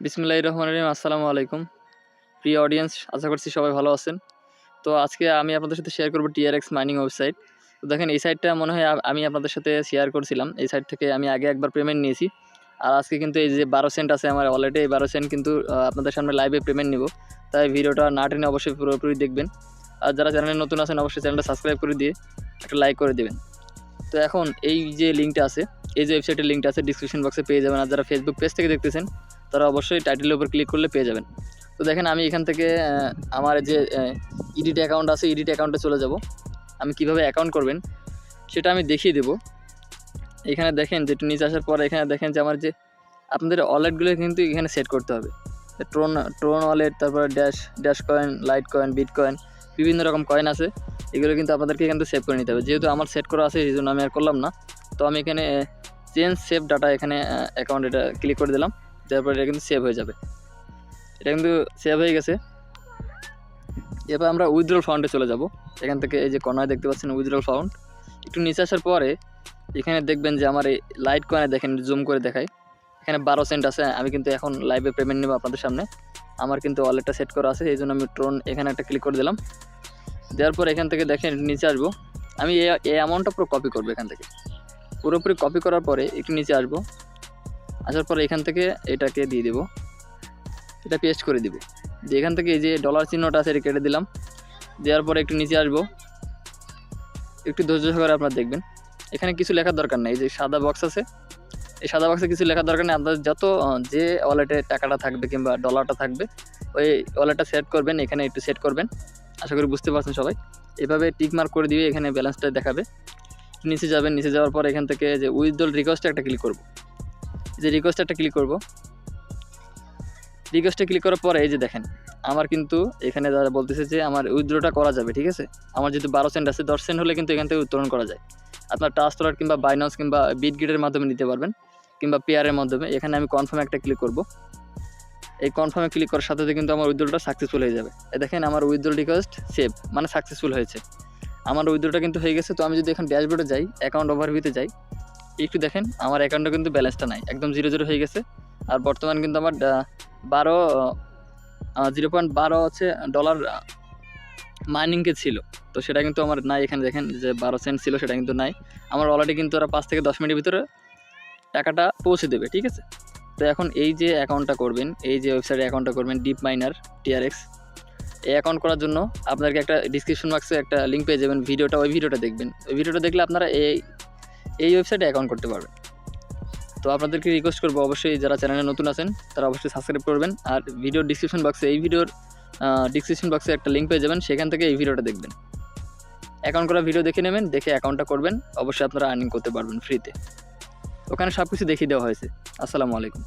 বিসমিল্লাহির রহমানির রহিম। আসসালামু আলাইকুম প্রিয় অডিয়েন্স, আশা করছি সবাই ভালো আছেন। তো আজকে আমি আপনাদের সাথে শেয়ার করব TRX মাইনিং ওয়েবসাইট। তো দেখেন এই সাইটটা মনে হয় আমি আপনাদের সাথে শেয়ার করছিলাম। এই সাইট থেকে আমি আগে একবার পেমেন্ট নিয়েছি। আর আজকে কিন্তু এই যে 12 সেন্ট আছে আমার ওয়ালেটে, এই 12 সেন্ট কিন্তু আপনাদের সামনে লাইভে পেমেন্ট নিব। তাই ভিডিওটা না টেনে অবশ্যই পুরোপুরি দেখবেন। আর যারা চ্যানেলে নতুন আছেন অবশ্যই চ্যানেলটা সাবস্ক্রাইব করে দিয়ে একটা লাইক করে দেবেন। তো এখন এই যে লিঙ্কটা আছে, এই যে ওয়েবসাইটের লিঙ্কটা আছে ডিসক্রিপশন বক্সে পেয়ে যাবেন। আর যারা ফেসবুক পেজ থেকে দেখতেছেন তারা অবশ্যই টাইটেলের উপর ক্লিক করলে পেয়ে যাবেন। তো দেখেন আমি এখান থেকে আমার যে ইডিট অ্যাকাউন্ট আছে, ইডিট অ্যাকাউন্টে চলে যাব। আমি কিভাবে অ্যাকাউন্ট করবেন সেটা আমি দেখিয়ে দেবো। এখানে দেখেন যে একটু নিচে আসার পরে এখানে দেখেন যে আমার যে আপনাদের ওয়ালেটগুলো কিন্তু এখানে সেট করতে হবে। ট্রোন ওয়ালেট, তারপরে Dash coin, Litecoin, bitcoin, বিভিন্ন রকম কয়েন আছে। এগুলো কিন্তু আপনাদেরকে এখান থেকে সেভ করে নিতে হবে। যেহেতু আমার সেট করা আছে সেই জন্য আমি আর করলাম না। তো আমি এখানে চেঞ্জ সেভ ডাটা এখানে অ্যাকাউন্ট এটা ক্লিক করে দিলাম। তারপরে এটা কিন্তু সেভ হয়ে যাবে। এটা কিন্তু সেভ হয়ে গেছে। এবার আমরা উইথড্রল ফাউন্ডে চলে যাব। এখান থেকে এই যে কর্নারে দেখতে পাচ্ছেন উইথড্রল ফাউন্ড। একটু নিচে আসার পরে এখানে দেখবেন যে আমার এই লাইট কয়েনে দেখেন জুম করে দেখায়, এখানে 12 সেন্ট আছে। আমি কিন্তু এখন লাইভে পেমেন্ট নেব আপনাদের সামনে। আমার কিন্তু ওয়ালেটটা সেট করা আছে, এই জন্য আমি ট্রোন এখানে একটা ক্লিক করে দিলাম। দেওয়ার পর এখান থেকে দেখেন নিচে আসবো। আমি এই অ্যামাউন্টটা পুরো কপি করবো। এখান থেকে পুরোপুরি কপি করার পরে একটু নিচে আসবো। আসার পরে এখান থেকে এটাকে দিয়ে দেবো, এটা পেস্ট করে দিব। যে এখান থেকে এই যে ডলার চিহ্নটা আছে এটা কেটে দিলাম। দেওয়ার পরে একটু নিচে আসবো, একটু ধৈর্য সহকারে আপনারা দেখবেন। এখানে কিছু লেখার দরকার নেই, এই যে সাদা বক্স আছে, এই সাদা বক্সে কিছু লেখার দরকার নেই। আপনাদের যত যে ওয়ালেটে টাকাটা থাকবে কিংবা ডলারটা থাকবে ওই ওয়ালেটটা সেট করবেন, এখানে একটু সেট করবেন। আশা করি বুঝতে পারছেন সবাই। এভাবে টিক মার্ক করে দিবে, এখানে ব্যালেন্সটা দেখাবে। নিচে যাবেন, নিচে যাওয়ার পর এখান থেকে যে উইথড্রল রিকোয়েস্টে একটা ক্লিক করব। যে রিকোয়েস্টে একটা ক্লিক করব, রিকোয়েস্টে ক্লিক করার পরে এই যে দেখেন আমার কিন্তু এখানে যারা বলতেছে যে আমার উইথড্রটা করা যাবে, ঠিক আছে। আমার যেহেতু 12 সেন্ট আছে, 10 সেন্ট হলে কিন্তু এখান থেকে উত্তোলন করা যায়। আপনার ট্রাস্ট ওয়ালেট কিংবা বাইন্যান্স কিংবা বিটগেটের মাধ্যমে নিতে পারবেন, কিংবা পেয়ারের মাধ্যমে। এখানে আমি কনফার্মে একটা ক্লিক করব। এই কনফার্মে ক্লিক করার সাথে সাথে কিন্তু আমার উইথড্রটা সাকসেসফুল হয়ে যাবে। দেখেন আমার উইথড্রল রিকোয়েস্ট সেভ মানে সাকসেসফুল হয়েছে, আমার উইথড্রটা কিন্তু হয়ে গেছে। তো আমি যদি এখন ড্যাশবোর্ডে যাই, অ্যাকাউন্ট ওভারভিউতে যাই, একটু দেখেন আমার অ্যাকাউন্টে কিন্তু ব্যালেন্সটা নাই, একদম 0 হয়ে গেছে। আর বর্তমান কিন্তু আমার 0.12 হচ্ছে ডলার মাইনিংকে ছিল। তো সেটা কিন্তু আমার নাই। এখানে দেখেন যে 12 সেন্ট ছিল, সেটা কিন্তু নাই। আমার অলরেডি কিন্তু ওরা 5 থেকে 10 মিনিটের ভিতরে টাকাটা পৌঁছে দেবে, ঠিক আছে। তো এখন এই যে অ্যাকাউন্টটা করবেন, এই যে ওয়েবসাইটে অ্যাকাউন্টটা করবেন ডিপ মাইনার TRX, এই অ্যাকাউন্ট করার জন্য আপনাদেরকে একটা ডিসক্রিপশন বক্সে একটা লিঙ্ক পেয়ে যাবেন। ওই ভিডিওটা দেখবেন। ওই ভিডিওটা দেখলে আপনারা এই ওয়েবসাইটে অ্যাকাউন্ট করতে পারবেন। তো আপনাদেরকে রিকোয়েস্ট করবো অবশ্যই যারা চ্যানেলে নতুন আছেন তারা অবশ্যই সাবস্ক্রাইব করবেন। আর ভিডিওর ডিসক্রিপশন বক্সে এই ভিডিওর ডিসক্রিপশন বক্সে একটা লিঙ্ক পেয়ে যাবেন, সেখান থেকে এই ভিডিওটা দেখবেন। অ্যাকাউন্ট করা ভিডিও দেখে নেবেন, দেখে অ্যাকাউন্টটা করবেন। অবশ্যই আপনারা আর্নিং করতে পারবেন ফ্রিতে। ওখানে সব কিছু দেখিয়ে দেওয়া হয়েছে। আসসালামু আলাইকুম।